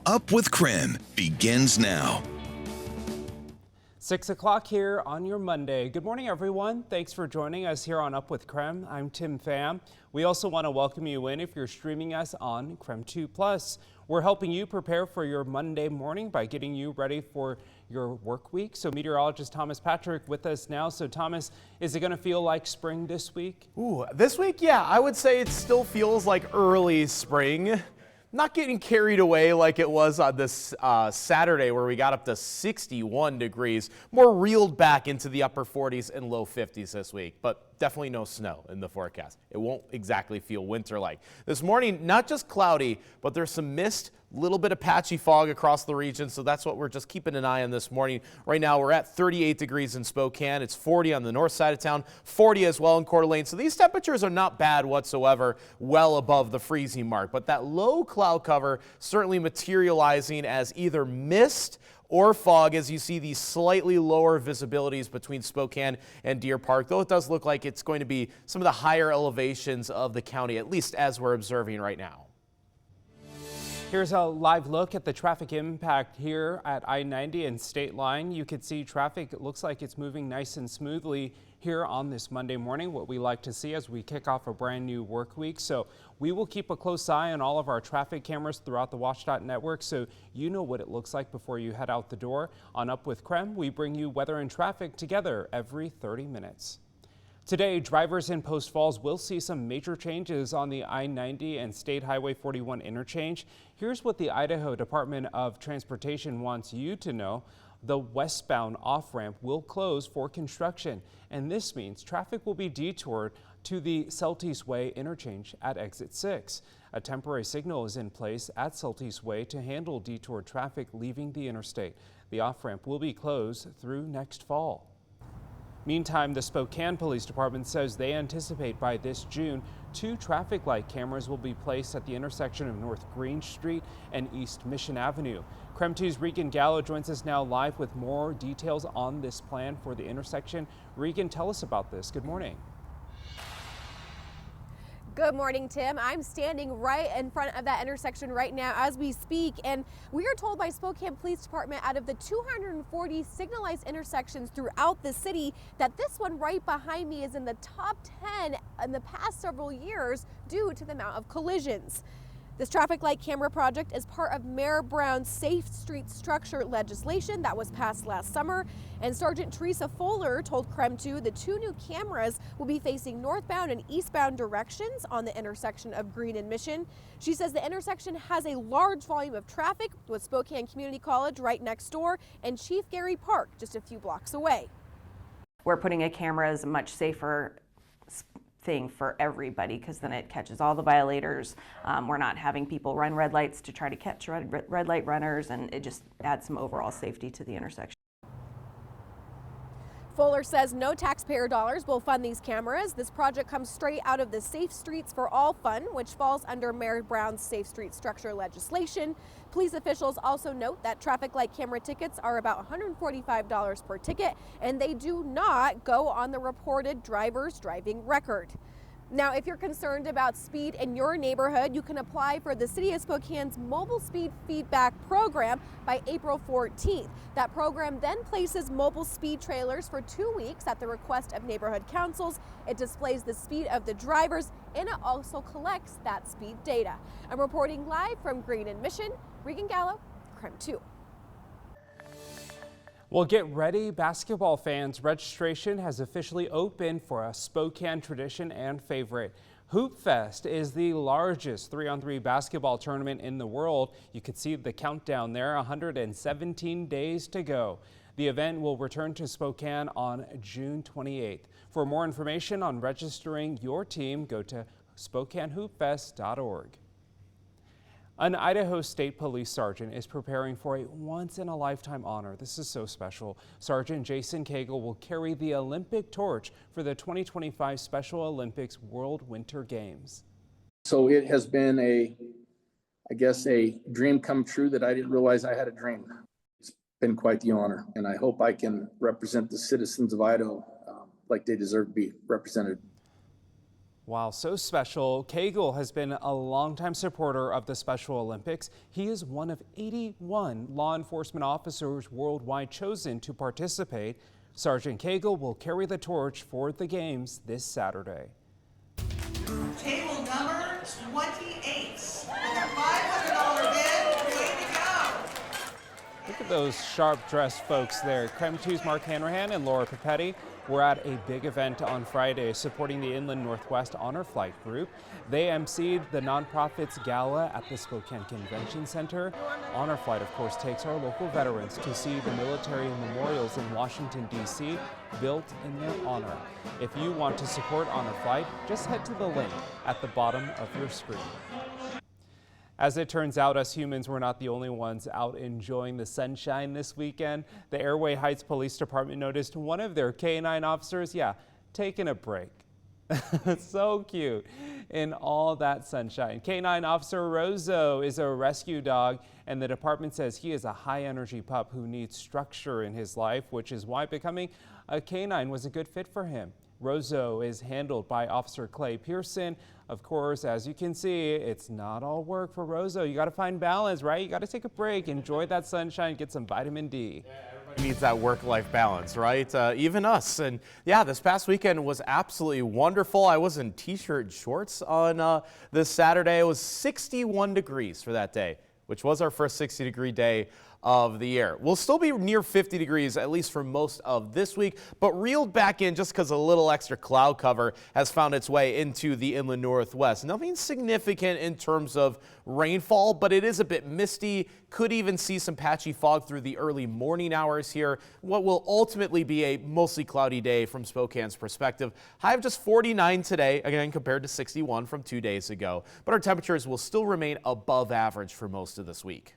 Up with KREM begins now. 6 o'clock here on your Monday. Good morning, everyone. Thanks for joining us here on Up with KREM. I'm Tim Pham. We also want to welcome you in if you're streaming us on KREM 2+. We're helping you prepare for your Monday morning by getting you ready for your work week. So meteorologist Thomas Patrick with us now. So Thomas, is it going to feel like spring this week? This week, yeah, I would say it still feels like early spring. Not getting carried away like it was on this Saturday where we got up to 61 degrees. More reeled back into the upper 40s and low 50s this week, but definitely no snow in the forecast. It won't exactly feel winter-like. This morning, not just cloudy, but there's some mist, little bit of patchy fog across the region, so that's what we're just keeping an eye on this morning. Right now, we're at 38 degrees in Spokane. It's 40 on the north side of town, 40 as well in Coeur d'Alene. So these temperatures are not bad whatsoever, well above the freezing mark. But that low cloud cover certainly materializing as either mist or fog as you see these slightly lower visibilities between Spokane and Deer Park, though it does look like it's going to be some of the higher elevations of the county, at least as we're observing right now. Here's a live look at the traffic impact here at I-90 and State Line. You can see traffic, it looks like it's moving nice and smoothly here on this Monday morning, what we like to see as we kick off a brand new work week. So we will keep a close eye on all of our traffic cameras throughout the WatchDOT network so you know what it looks like before you head out the door. On Up with KREM, we bring you weather and traffic together every 30 minutes. Today, drivers in Post Falls will see some major changes on the I-90 and State Highway 41 interchange. Here's what the Idaho Department of Transportation wants you to know. The westbound off-ramp will close for construction, and this means traffic will be detoured to the Celtice Way interchange at exit 6. A temporary signal is in place at Celtice Way to handle detoured traffic leaving the interstate. The off-ramp will be closed through next fall. Meantime, the Spokane Police Department says they anticipate by this June, 2 traffic light cameras will be placed at the intersection of North Green Street and East Mission Avenue. KREM 2's Regan Gallo joins us now live with more details on this plan for the intersection. Regan, tell us about this. Good morning. Good morning, Tim. I'm standing right in front of that intersection right now as we speak, and we are told by Spokane Police Department out of the 240 signalized intersections throughout the city that this one right behind me is in the top 10 in the past several years due to the amount of collisions. This traffic light camera project is part of Mayor Brown's Safe Street Structure legislation that was passed last summer. And Sergeant Teresa Fuller told KREM 2 the 2 new cameras will be facing northbound and eastbound directions on the intersection of Green and Mission. She says the intersection has a large volume of traffic with Spokane Community College right next door and Chief Gary Park just a few blocks away. We're putting a camera as a much safer thing for everybody because then it catches all the violators. We're not having people run red lights to try to catch red light runners, and it just adds some overall safety to the intersection. Fuller says no taxpayer dollars will fund these cameras. This project comes straight out of the Safe Streets for All Fund, which falls under Mayor Brown's Safe Street Structure legislation. Police officials also note that traffic light camera tickets are about $145 per ticket, and they do not go on the reported driver's driving record. Now, if you're concerned about speed in your neighborhood, you can apply for the City of Spokane's Mobile Speed Feedback Program by April 14th. That program then places mobile speed trailers for 2 weeks at the request of neighborhood councils. It displays the speed of the drivers, and it also collects that speed data. I'm reporting live from Green and Mission. Regan Gallo, KREM 2. Well, get ready, basketball fans. Registration has officially opened for a Spokane tradition and favorite. Hoopfest is the largest 3-on-3 basketball tournament in the world. You can see the countdown there, 117 days to go. The event will return to Spokane on June 28th. For more information on registering your team, go to SpokaneHoopfest.org. An Idaho State Police Sergeant is preparing for a once-in-a-lifetime honor. This is so special. Sergeant Jason Cagle will carry the Olympic torch for the 2025 Special Olympics World Winter Games. So it has been a dream come true that I didn't realize I had a dream. It's been quite the honor, and I hope I can represent the citizens of Idaho like they deserve to be represented. While so special, Cagle has been a longtime supporter of the Special Olympics. He is one of 81 law enforcement officers worldwide chosen to participate. Sergeant Cagle will carry the torch for the games this Saturday. Table number 28 with a $500 bid. Way to go! Look at those sharp-dressed folks there. KREM 2's Mark Hanrahan and Laura Papetti were at a big event on Friday supporting the Inland Northwest Honor Flight Group. They emceed the nonprofit's gala at the Spokane Convention Center. Honor Flight, of course, takes our local veterans to see the military memorials in Washington, D.C. built in their honor. If you want to support Honor Flight, just head to the link at the bottom of your screen. As it turns out, us humans were not the only ones out enjoying the sunshine this weekend. The Airway Heights Police Department noticed one of their K9 officers, taking a break. So cute in all that sunshine. K9 Officer Rozo is a rescue dog, and the department says he is a high-energy pup who needs structure in his life, which is why becoming a K9 was a good fit for him. Rozo is handled by Officer Clay Pearson. Of course, as you can see, it's not all work for Rozo. You got to find balance, right? You got to take a break, enjoy that sunshine, get some vitamin D. Needs that work-life balance, right? Even us. And yeah, this past weekend was absolutely wonderful. I was in t-shirt and shorts on this Saturday. It was 61 degrees for that day, which was our first 60-degree day of the year. We'll still be near 50 degrees, at least for most of this week, but reeled back in just because a little extra cloud cover has found its way into the inland northwest. Nothing significant in terms of rainfall, but it is a bit misty. Could even see some patchy fog through the early morning hours here. What will ultimately be a mostly cloudy day from Spokane's perspective. High of just 49 today, again compared to 61 from 2 days ago, but our temperatures will still remain above average for most of this week.